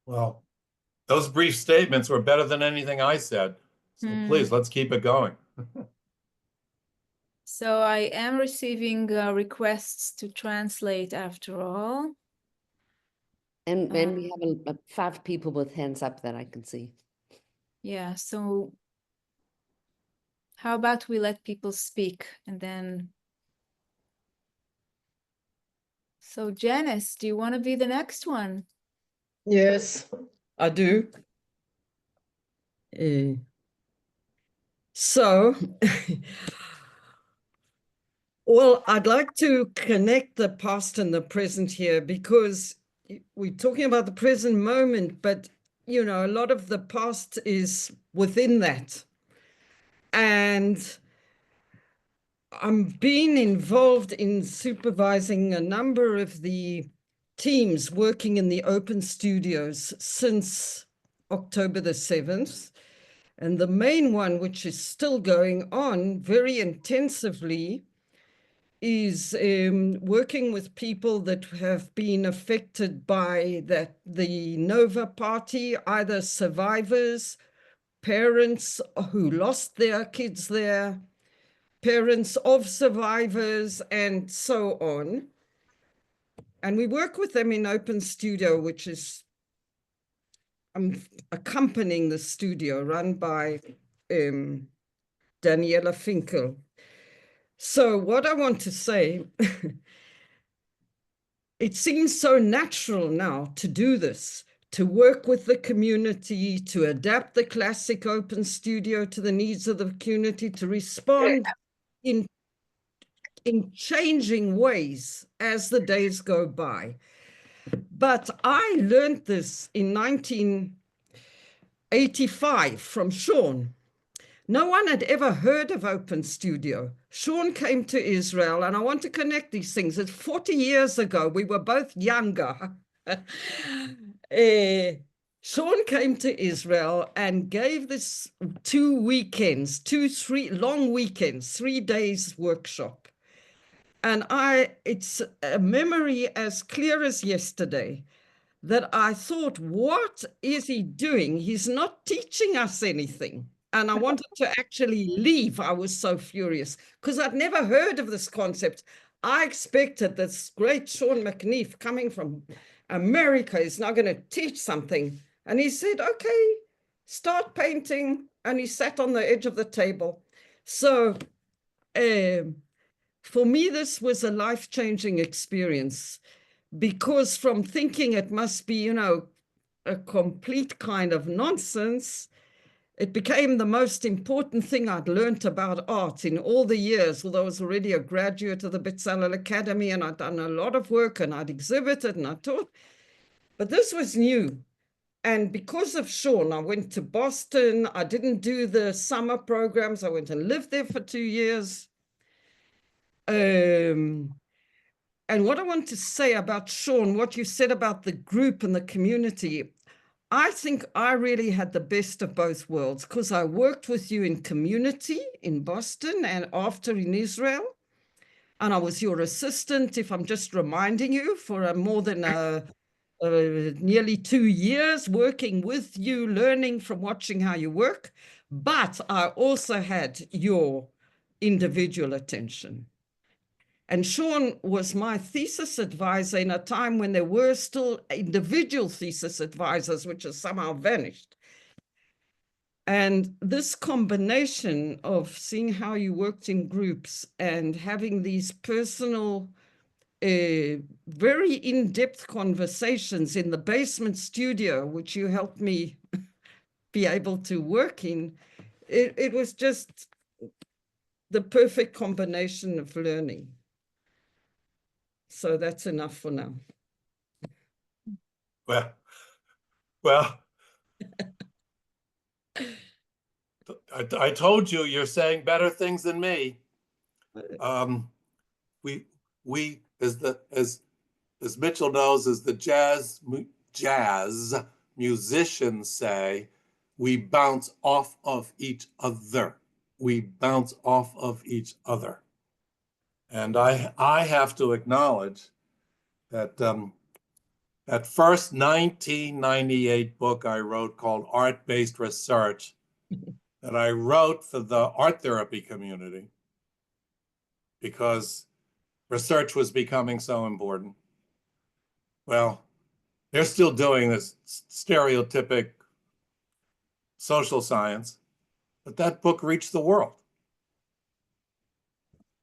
Well, those brief statements were better than anything I said. So please, let's keep it going. So I am receiving requests to translate after all. And we have 5 people with hands up that I can see. Yeah, so how about we let people speak and then... So Janice, do you want to be the next one? Yes, I do. So, well, I'd like to connect the past and the present here because we're talking about the present moment, but, you know, a lot of the past is within that. And I'm being involved in supervising a number of the teams working in the open studios since October the 7th. And the main one, which is still going on very intensively, is working with people that have been affected by the Nova Party, either survivors, parents who lost their kids there, parents of survivors, and so on. And we work with them in Open Studio, which is accompanying the studio run by Daniela Finkel. So what I want to say, it seems so natural now to do this, to work with the community, to adapt the classic open studio to the needs of the community, to respond in changing ways as the days go by. But I learned this in 1985 from Shaun. No one had ever heard of Open Studio. Shaun came to Israel, and I want to connect these things. It's 40 years ago. We were both younger. Shaun came to Israel and gave this 2 weekends, 3 long weekends, 3 days workshop. And it's a memory as clear as yesterday that I thought, what is he doing? He's not teaching us anything. And I wanted to actually leave. I was so furious because I'd never heard of this concept. I expected this great Shaun McNiff coming from America is now going to teach something. And he said, okay, start painting. And he sat on the edge of the table. So for me, this was a life-changing experience because from thinking it must be, you know, a complete kind of nonsense, it became the most important thing I'd learned about art in all the years, although I was already a graduate of the Bezalel Academy and I'd done a lot of work and I'd exhibited and I taught, but this was new. And because of Shaun, I went to Boston. I didn't do the summer programs. I went and lived there for 2 years. And what I want to say about Shaun, what you said about the group and the community, I think I really had the best of both worlds because I worked with you in community in Boston and after in Israel. And I was your assistant, if I'm just reminding you, for more than nearly 2 years working with you, learning from watching how you work. But I also had your individual attention. And Shaun was my thesis advisor in a time when there were still individual thesis advisors, which has somehow vanished. And this combination of seeing how you worked in groups and having these personal, very in-depth conversations in the basement studio, which you helped me be able to work in, it was just the perfect combination of learning. So that's enough for now. Well, I told you, you're saying better things than me. We as Mitchell knows, as the jazz musicians say, we bounce off of each other. We bounce off of each other. And I have to acknowledge that That first 1998 book I wrote called Art-Based Research that I wrote for the art therapy community because research was becoming so important. Well, they're still doing this stereotypic social science, but that book reached the world.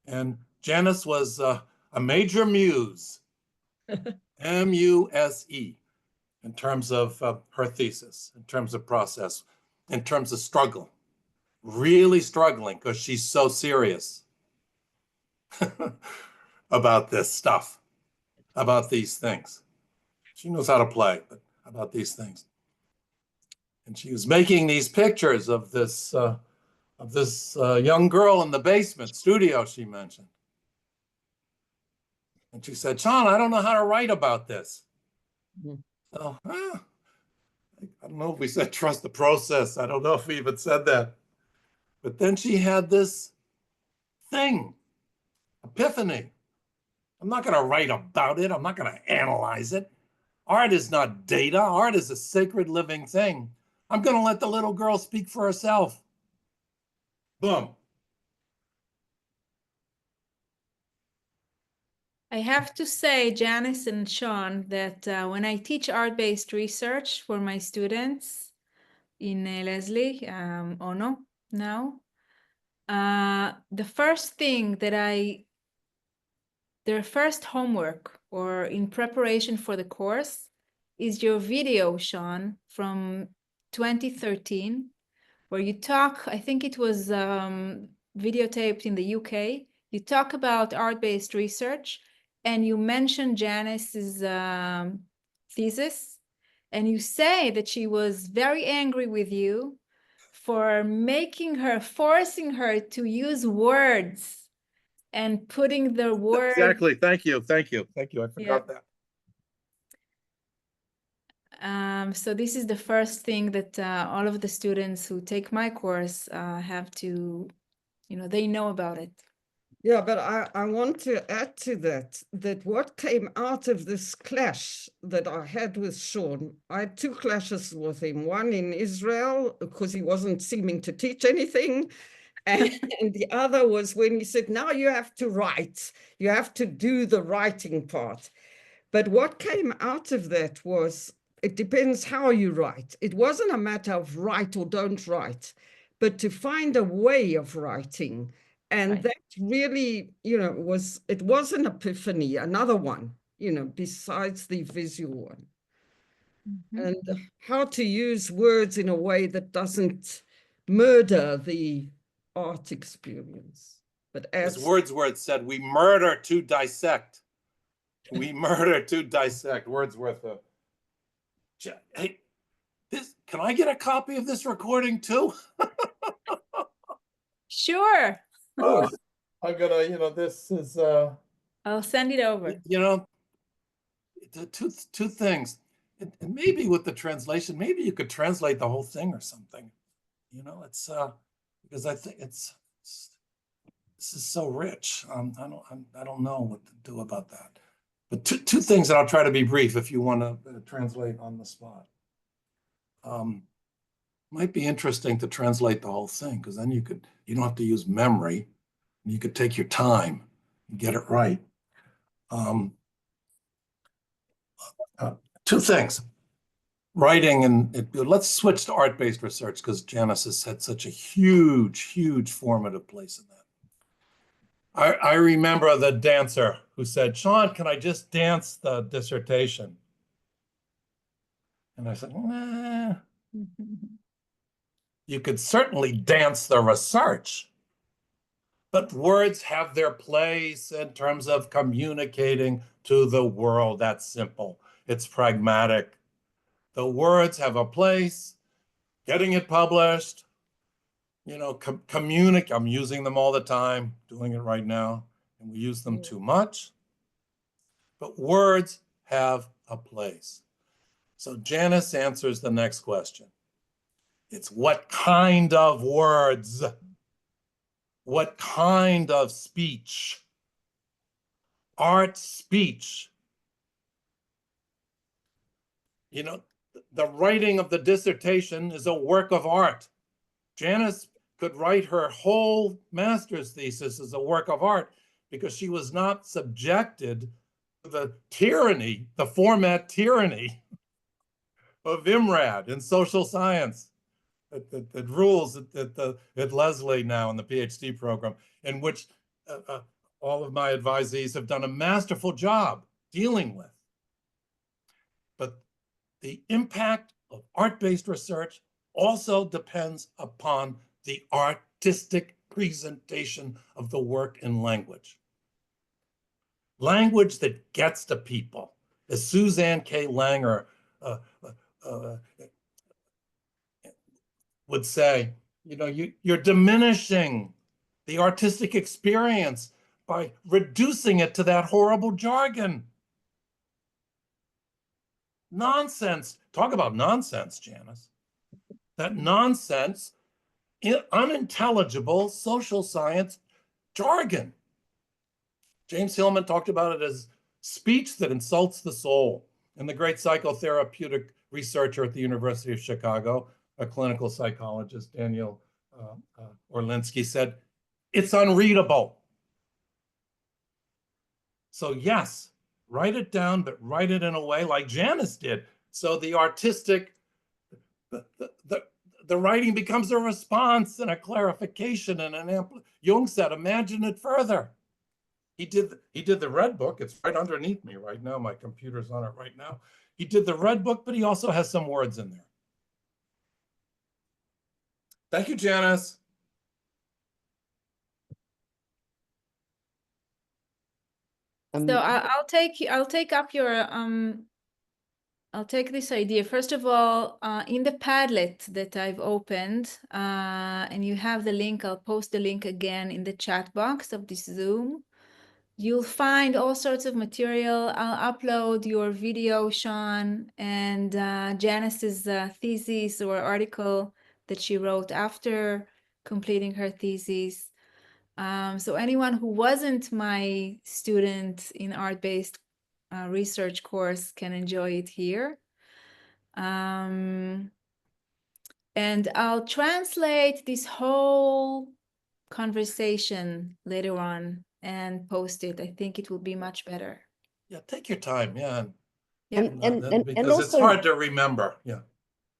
And Janice was a major muse, M-U-S-E, in terms of her thesis, in terms of process, in terms of struggle, really struggling because she's so serious about this stuff, about these things. She knows how to play, but about these things. And she was making these pictures of this young girl in the basement studio she mentioned. And she said, Shaun, I don't know how to write about this. So, I don't know if we said trust the process. I don't know if we even said that. But then she had this thing, epiphany. I'm not going to write about it. I'm not going to analyze it. Art is not data. Art is a sacred living thing. I'm going to let the little girl speak for herself. Boom. I have to say, Janice and Shaun, that when I teach art-based research for my students in Leslie, Ono now, the first thing that their first homework or in preparation for the course is your video, Shaun, from 2013, where you talk, I think it was videotaped in the UK, you talk about art-based research, and you mention Janice's thesis, and you say that she was very angry with you for forcing her to use words and putting the word. Exactly. Thank you. Thank you. Thank you. I forgot that. So this is the first thing that all of the students who take my course have to, they know about it. Yeah, but I want to add to that what came out of this clash that I had with Shaun, I had two clashes with him, one in Israel, because he wasn't seeming to teach anything, and the other was when he said, now you have to write, you have to do the writing part. But what came out of that was, it depends how you write. It wasn't a matter of write or don't write, but to find a way of writing. And Right. that really, it was an epiphany, another one, besides the visual one. Mm-hmm. And how to use words in a way that doesn't murder the art experience. But as Wordsworth said, we murder to dissect. We murder to dissect. Wordsworth. Hey, can I get a copy of this recording too? Sure. I'm gonna, this is, I'll send it over. Two things. And maybe with the translation, maybe you could translate the whole thing or something. It's because I think this is so rich. I don't know what to do about that. But two things that I'll try to be brief if you want to translate on the spot. Might be interesting to translate the whole thing because then you don't have to use memory. You could take your time and get it right. Two things. Writing and let's switch to art-based research because Janice has had such a huge formative place in that. I remember the dancer who said, Shaun, can I just dance the dissertation? And I said, nah. You could certainly dance the research, but words have their place in terms of communicating to the world. That's simple. It's pragmatic. The words have a place, getting it published, communicate. I'm using them all the time, doing it right now, and we use them too much. But words have a place. So Janice answers the next question. It's what kind of words? What kind of speech? Art speech you know, the writing of the dissertation is a work of art. Janice could write her whole master's thesis as a work of art because she was not subjected to the tyranny, the format tyranny of IMRAD in social science that rules at Lesley now in the PhD program, in which all of my advisees have done a masterful job dealing with. But the impact of art-based research also depends upon the artistic presentation of the work in language. Language that gets to people. As Suzanne K. Langer would say, you know, you're diminishing the artistic experience by reducing it to that horrible jargon. Nonsense. Talk about nonsense, Janice. That nonsense, unintelligible social science jargon. James Hillman talked about it as speech that insults the soul. And the great psychotherapeutic researcher at the University of Chicago, a clinical psychologist, Daniel Orlinsky, said, it's unreadable. So yes, write it down, but write it in a way like Janice did. So the artistic, the writing becomes a response and a clarification and an Jung said, imagine it further. He did the red book. It's right underneath me right now. My computer's on it right now. He did the red book, but he also has some words in there. Thank you, Janice. So I'll take up your I'll take this idea. First of all, in the Padlet that I've opened, and you have the link, I'll post the link again in the chat box of this Zoom. You'll find all sorts of material. I'll upload your video, Shaun, and Janice's thesis or article that she wrote after completing her thesis. So anyone who wasn't my student in art-based research course can enjoy it here. And I'll translate this whole conversation later on and post it. I think it will be much better. Yeah, take your time. Yeah. And Because also, it's hard to remember. Yeah.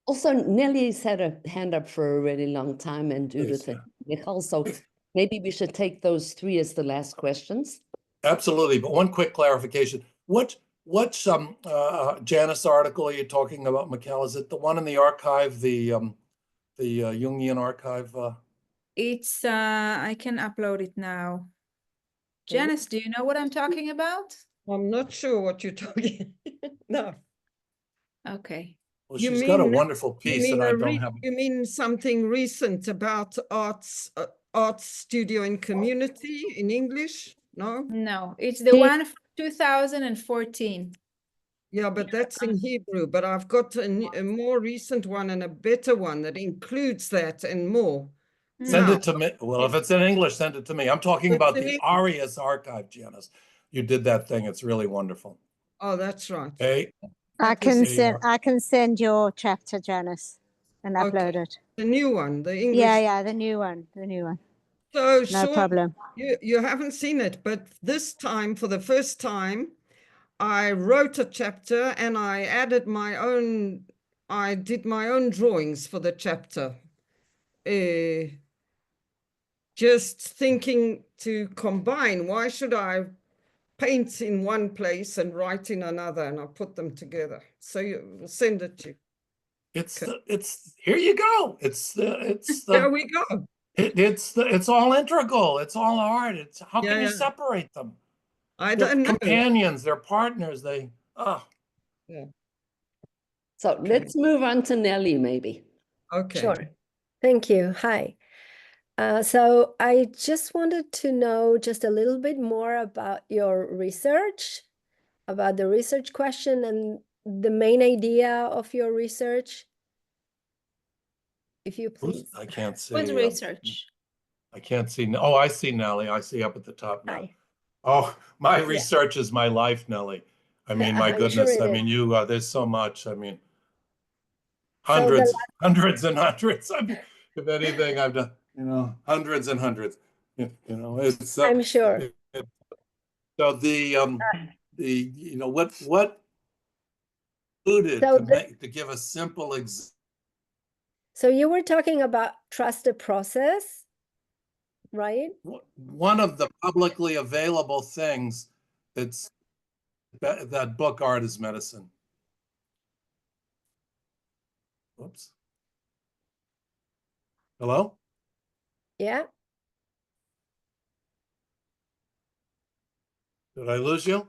Also, Nelly's had a hand up for a really long time, and Judith Please, and Michael. So maybe we should take those three as the last questions. Absolutely. But one quick clarification. What Janice article are you talking about, Michael? Is it the one in the archive, the Jungian archive? It's I can upload it now. Janice, do you know what I'm talking about? I'm not sure what you're talking. No. Okay. Well, she's got a wonderful piece that I don't have. You mean something recent about arts studio and community in English? No? No, it's the one from 2014. Yeah, but that's in Hebrew. But I've got a more recent one and a better one that includes that and more. Send it to me. Well, if it's in English, send it to me. I'm talking about the Arias archive, Janice. You did that thing. It's really wonderful. Oh, that's right. Hey, I can send your chapter, Janice, and upload it. The new one, the English. Yeah, the new one. So no problem. You haven't seen it, but this time, for the first time, I wrote a chapter and I added my own. I did my own drawings for the chapter. Just thinking to combine. Why should I paint in one place and write in another? And I put them together. So you send it to you. It's here you go. There we go. It's all integral. It's all art. It's how can you separate them? I don't know. Companions, they're partners. Yeah. So let's move on to Nelly, maybe. Okay. Sure. Thank you. Hi. So I just wanted to know just a little bit more about your research, about the research question and the main idea of your research. If you please. I can't see. What's research? I can't see. Oh, I see Nelly. I see up at the top now. Hi. Oh, my research is my life, Nelly. I mean, my I'm sure goodness, it I is. mean, there's so much, I mean, So the hundreds, hundreds and hundreds. I mean, if anything, I've done, hundreds and hundreds, it's. I'm sure. So what included So to give a simple example. So you were talking about trust the process, right? One of the publicly available things that book, Art is Medicine. Whoops. Hello? Yeah. Did I lose you?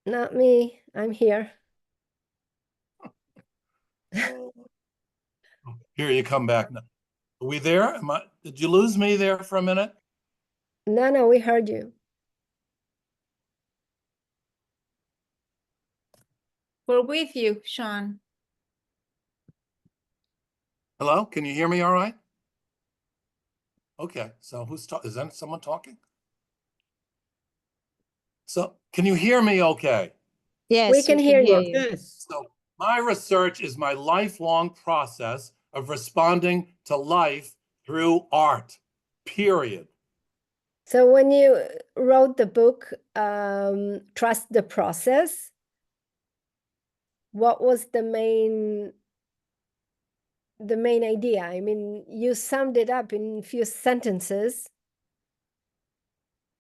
Not me. I'm here. Here you come back now. Are we there? Did you lose me there for a minute? No, we heard you. We're with you, Shaun. Hello? Can you hear me all right? Okay, so is that someone talking? So can you hear me okay? Yes, We can hear you. Yes. So my research is my lifelong process of responding to life through art, period. So when you wrote the book, Trust the Process, what was the main idea? I mean, you summed it up in a few sentences.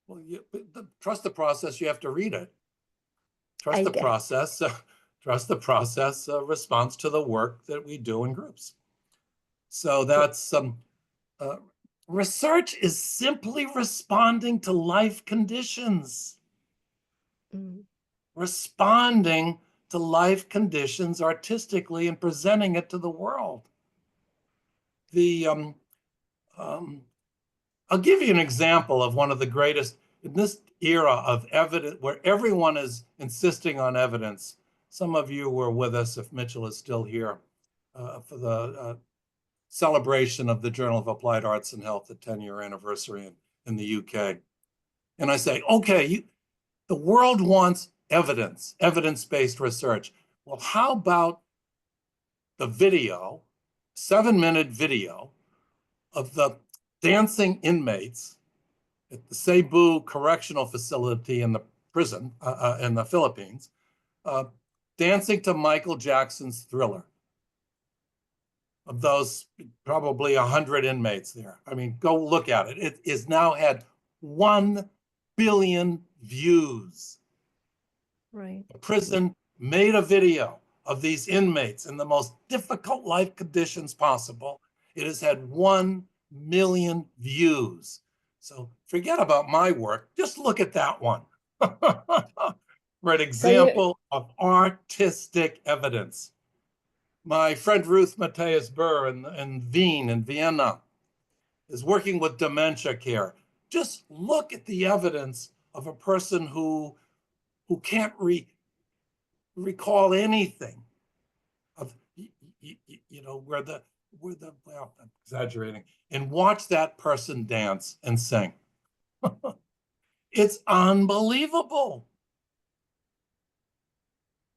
Well, trust the process, you have to read it. Trust the get it. process. Trust the process responds to the work that we do in groups. So that's research is simply responding to life conditions. Mm. Responding to life conditions artistically and presenting it to the world. I'll give you an example of one of the greatest, in this era of evidence, where everyone is insisting on evidence. Some of you were with us, if Mitchell is still here, for the celebration of the Journal of Applied Arts and Health, the 10-year anniversary in the UK. And I say, okay, the world wants evidence, evidence-based research. Well, how about the video, 7-minute video of the dancing inmates at the Cebu Correctional Facility in the prison in the Philippines, dancing to Michael Jackson's Thriller. Of those, probably 100 inmates there. I mean, go look at it. It has now had 1 billion views. Right. The prison made a video of these inmates in the most difficult life conditions possible. It has had 1 million views. So forget about my work. Just look at that one for an example of artistic evidence. My friend Ruth Matthias Burr in Wien, in Vienna, is working with dementia care. Just look at the evidence of a person who can't recall anything of, well, I'm exaggerating, and watch that person dance and sing. It's unbelievable.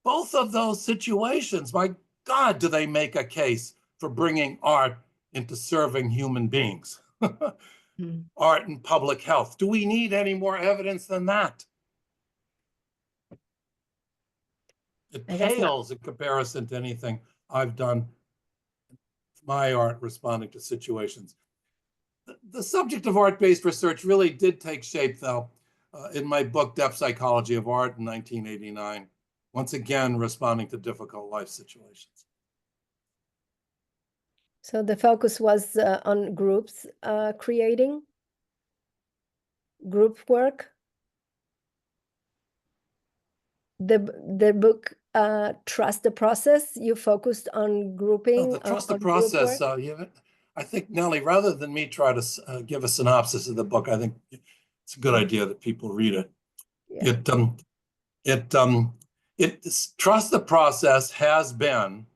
Both of those situations, my God, do they make a case for bringing art into serving human beings? Art and public health. Do we need any more evidence than that? It pales in comparison to anything I've done, my art responding to situations. The subject of art-based research really did take shape, though, in my book, Depth Psychology of Art in 1989, once again, responding to difficult life situations. So the focus was on groups, creating group work. The book, Trust the Process, you focused on grouping. Trust the process. I think, Nellie, rather than me try to give a synopsis of the book, I think it's a good idea that people read it. Yeah. Trust the Process has been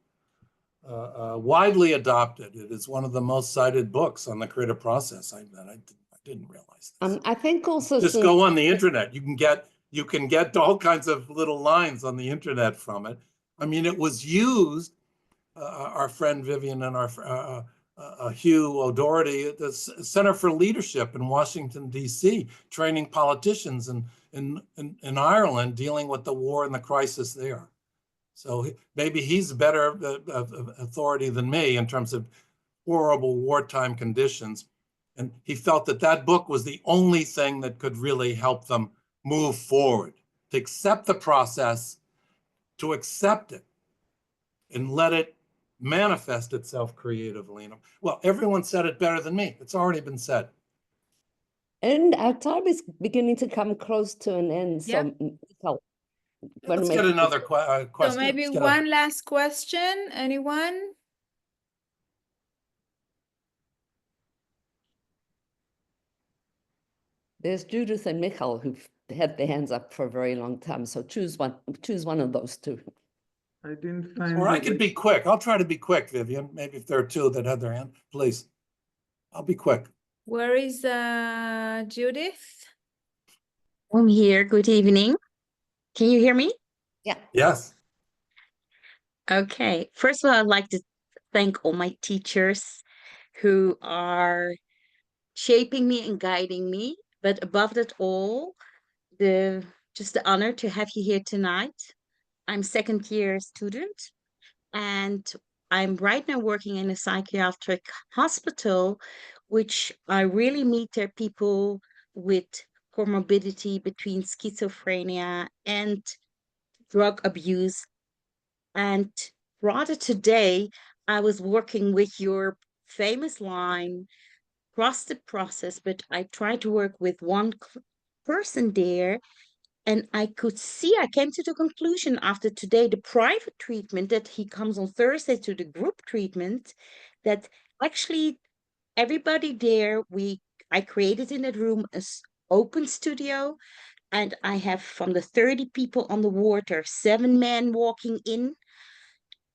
widely adopted. It is one of the most cited books on the creative process. I didn't realize this. I think also just go on the internet. You can get you can get all kinds of little lines on the internet from it. I mean, it was used, our friend Vivien and our Hugh O'Doherty at the Center for Leadership in Washington, D.C., training politicians in Ireland, dealing with the war and the crisis there. So maybe he's a better authority than me in terms of horrible wartime conditions. And he felt that that book was the only thing that could really help them move forward, to accept the process, to accept it, and let it manifest itself creatively. Well, everyone said it better than me. It's already been said. And our time is beginning to come close to an end. So, Michael, Let's get another question. So maybe one last question. Anyone? There's Judith and Michael who've had their hands up for a very long time. So choose one of those two. I didn't find. Or I could be quick. I'll try to be quick, Vivien. Maybe if there are two that had their hand, please. I'll be quick. Where is Judith? I'm here. Good evening. Can you hear me? Yeah. Yes. Okay. First of all, I'd like to thank all my teachers who are shaping me and guiding me. But above that all, just the honor to have you here tonight. I'm second year student, and I'm right now working in a psychiatric hospital, which I really meet there people with comorbidity between schizophrenia and drug abuse. And rather today, I was working with your famous line, trust the process, but I tried to work with one person there, and I could see, I came to the conclusion after today, the private treatment, that he comes on Thursday to the group treatment, that actually everybody there, I created in that room an open studio, and I have from the 30 people on the ward, there are 7 men walking in,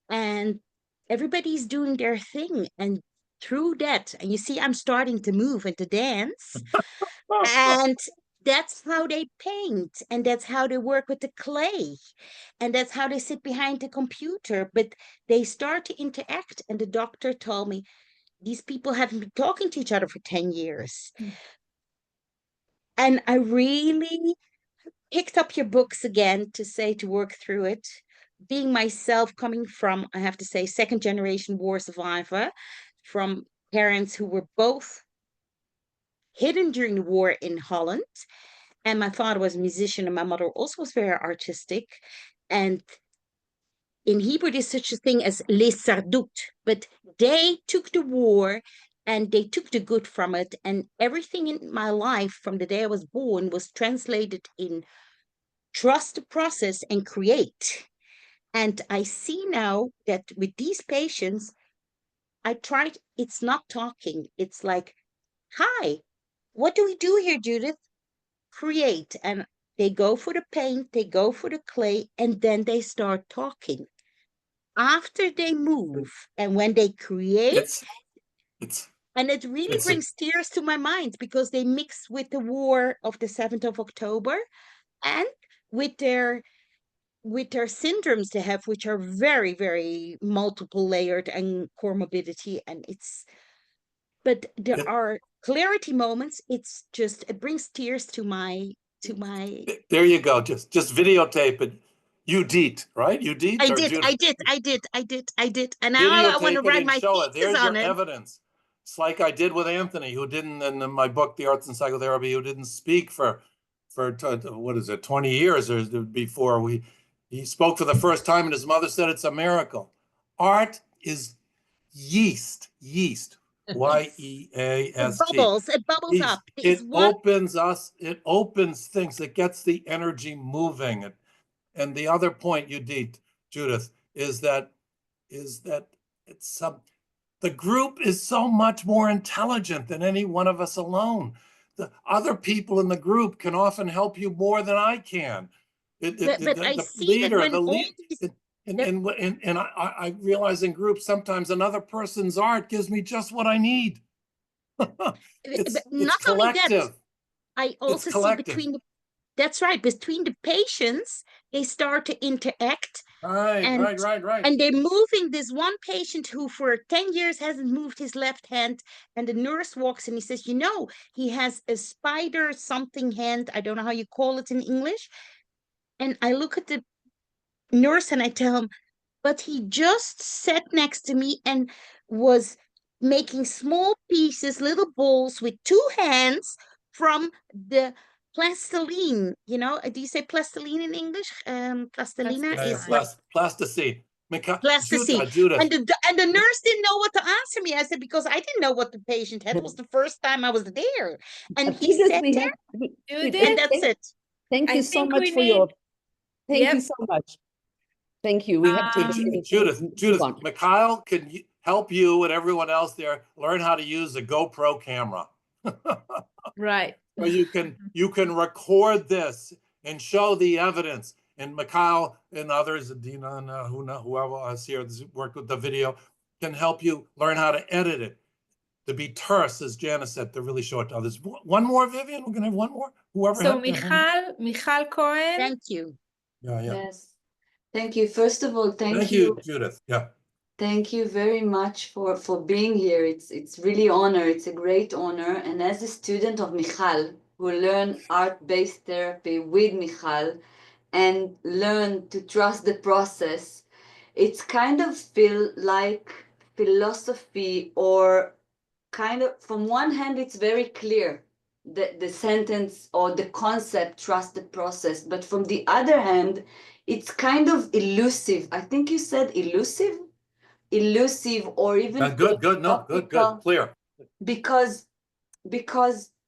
and everybody's doing their thing. And through that, and you see, I'm starting to move and to dance, and that's how they paint, and that's how they work with the clay, and that's how they sit behind the computer. But they start to interact, and the doctor told me, these people haven't been talking to each other for 10 years. And I really picked up your books again to work through it. Being myself, coming from, I have to say, second generation war survivor, from parents who were both hidden during the war in Holland. And my father was a musician, and my mother also was very artistic. And in Hebrew, there's such a thing as les sardut, but they took the war and they took the good from it. And everything in my life from the day I was born was translated in trust the process and create. And I see now that with these patients, it's not talking. It's like, hi, what do we do here, Judith? Create. And they go for the paint, they go for the clay, and then they start talking. After they move, and when they create, and it really brings tears to my mind, because they mix with the war of the 7th of October and with their syndromes they have, which are very, very multiple layered and comorbidity. And but there are clarity moments. It's just, it brings tears to my. There you go. Just videotape it. You did, right? You did. I did. And now I want to write my thesis There's on your it. evidence. It's like I did with Anthony, who didn't, in my book, The Arts and Psychotherapy, who didn't speak for 20 years or before he spoke for the first time, and his mother said it's a miracle. Art is yeast, Y-E-A-S-T. It bubbles up. It opens things, it gets the energy moving. And the other point you did, Judith, is that it's the group is so much more intelligent than any one of us alone. The other people in the group can often help you more than I can. I realize in groups sometimes another person's art gives me just what I need. It's Not collective. only that, I also see That's right. Between the patients, they start to interact. Right, And- right. And they're moving this one patient who for 10 years hasn't moved his left hand. And the nurse walks in, he says, you know, he has a spider something hand. I don't know how you call it in English. And I look at the nurse and I tell him, but he just sat next to me and was making small pieces, little balls with two hands from the plastiline. You know, do you say plastiline in English? Plastilina is like Plasticine. plasticine. Judith. And the nurse didn't know what to answer me. I said, because I didn't know what the patient had. It was the first time I was there. And I he think that sat we there, have- we- Judith? and that's it. Thank I you so think much we for your. need- Thank you Yep. so much. Thank you. We have to. Judith, move on. Mikhail can help you and everyone else there learn how to use a GoPro camera. Right. So you can record this and show the evidence. And Mikhail and others, Dina and whoever else here that's worked with the video, can help you learn how to edit it. To be terse, as Janice said, to really show it to others. One more, Vivian? We're gonna have one more? Whoever So had their hand. Michal Cohen. Thank you. Yeah. Yes. Thank you. First of all, Thank you, Judith. Yeah. Thank you very much for being here. It's really honor. It's a great honor. And as a student of Michal, who learned art-based therapy with Michal and learn to trust the process, it's kind of feel like philosophy, or kind of, from one hand, it's very clear, the sentence or the concept, trust the process. But from the other hand, it's kind of elusive. I think you said elusive, or even Good. No, good. Clear. because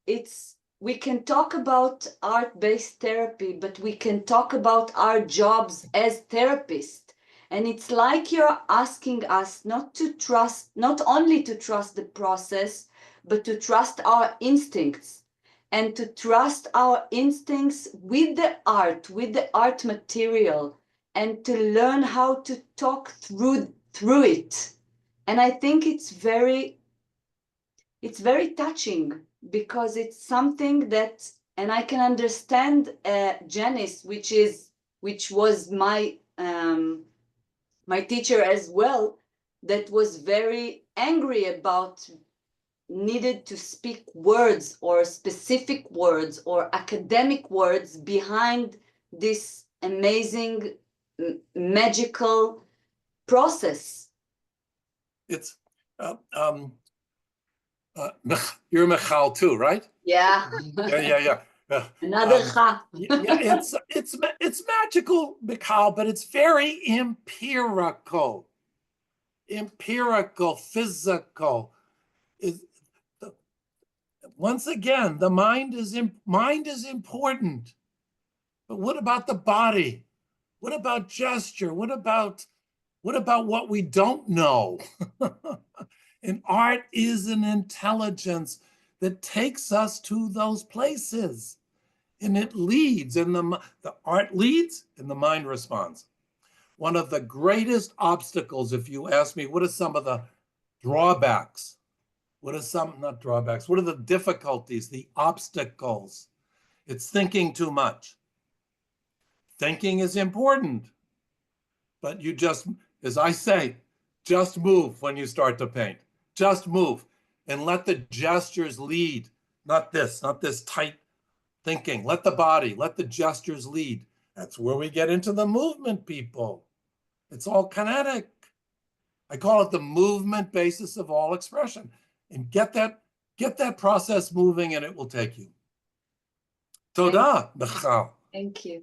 it's, we can talk about art-based therapy, but we can talk about our jobs as therapists. And it's like you're asking us not only to trust the process, but to trust our instincts, and to trust our instincts with the art material, and to learn how to talk through it. And I think it's very touching, because it's something that, and I can understand Janice, which was my teacher as well, that was very angry about needed to speak words or specific words or academic words behind this amazing magical process. It's you're Michal too, right? Yeah. Yeah. Another cha. Yeah, it's magical, Michal, but it's very empirical, physical. Once again, the mind is important. But what about the body? What about gesture? What about what we don't know? And art is an intelligence that takes us to those places. And it leads, and the art leads and the mind responds. One of the greatest obstacles, if you ask me, what are some of the drawbacks? What are the difficulties, the obstacles? It's thinking too much. Thinking is important, but you just, as I say, just move when you start to paint. Just move and let the gestures lead, not this tight thinking. Let the body, let the gestures lead. That's where we get into the movement, people. It's all kinetic. I call it the movement basis of all expression. And get that process moving, and it will take you. Toda, Michal. Thank you.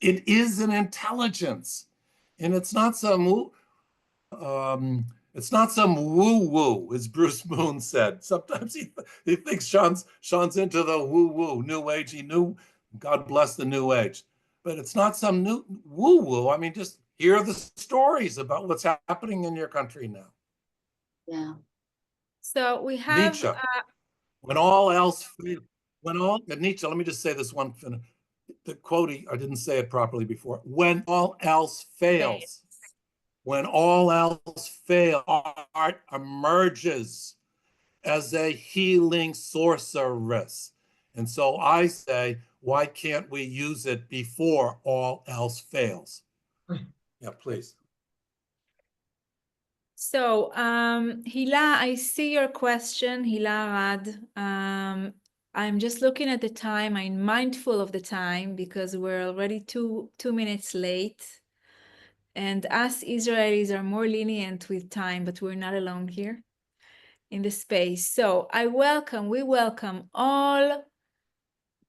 It is an intelligence, and it's not some woo-woo, as Bruce Moon said. Sometimes he thinks Shaun's into the woo-woo, new age. He knew, God bless the new age. But it's not some new woo-woo. I mean, just hear the stories about what's happening in your country now. Yeah. So we have Nietzsche. When all else fails, Nietzsche, let me just say this one, the quote, I didn't say it properly before. When all else fails, art emerges as a healing sorceress. And so I say, why can't we use it before all else fails? Yeah, please. So, Hila, I see your question, Hila Rad. I'm just looking at the time. I'm mindful of the time because we're already two minutes late. And us Israelis are more lenient with time, but we're not alone here in the space. So we welcome all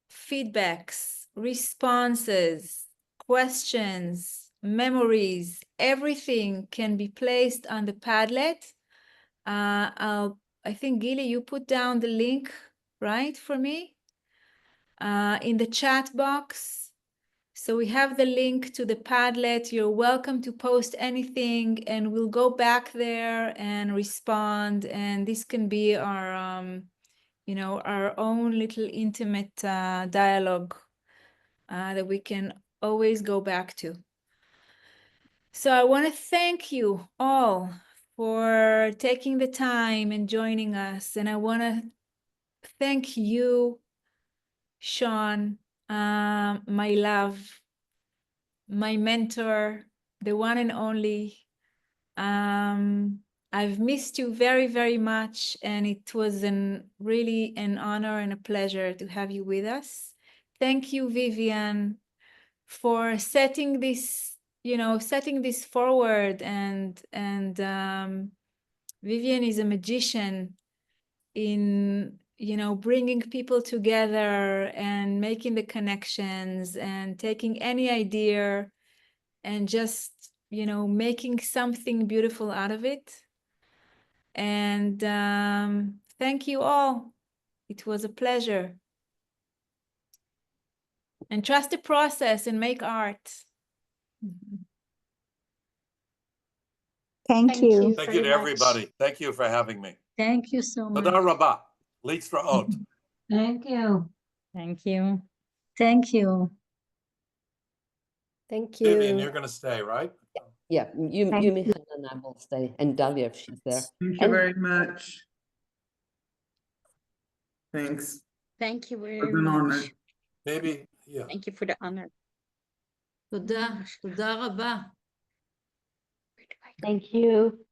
feedbacks, responses, questions, memories, everything can be placed on the Padlet. I think, Gili, you put down the link, right, for me? In the chat box. So we have the link to the Padlet. You're welcome to post anything and we'll go back there and respond. And this can be our, our own little intimate dialogue that we can always go back to. So I want to thank you all for taking the time and joining us. And I want to thank you, Shaun, my love, my mentor, the one and only. I've missed you very, very much. And it was really an honor and a pleasure to have you with us. Thank you, Vivien, for setting this forward, and Vivien is a magician in bringing people together and making the connections and taking any idea and just making something beautiful out of it. And thank you all. It was a pleasure. And trust the process and make art. Thank you. Thank you to everybody. Thank you for having me. Thank you so much. Toda rabah. להתראות. Thank you. Thank you. Thank you. Thank Vivien, you. you're going to stay, right? Yeah, you, Thank Michael, and I will stay, and Dalia if she's there. Thank you very much. Thanks. Thank you very It was an honor. much. Maybe, yeah. Thank you for the honor. תודה רבה. Where do I go? Thank you.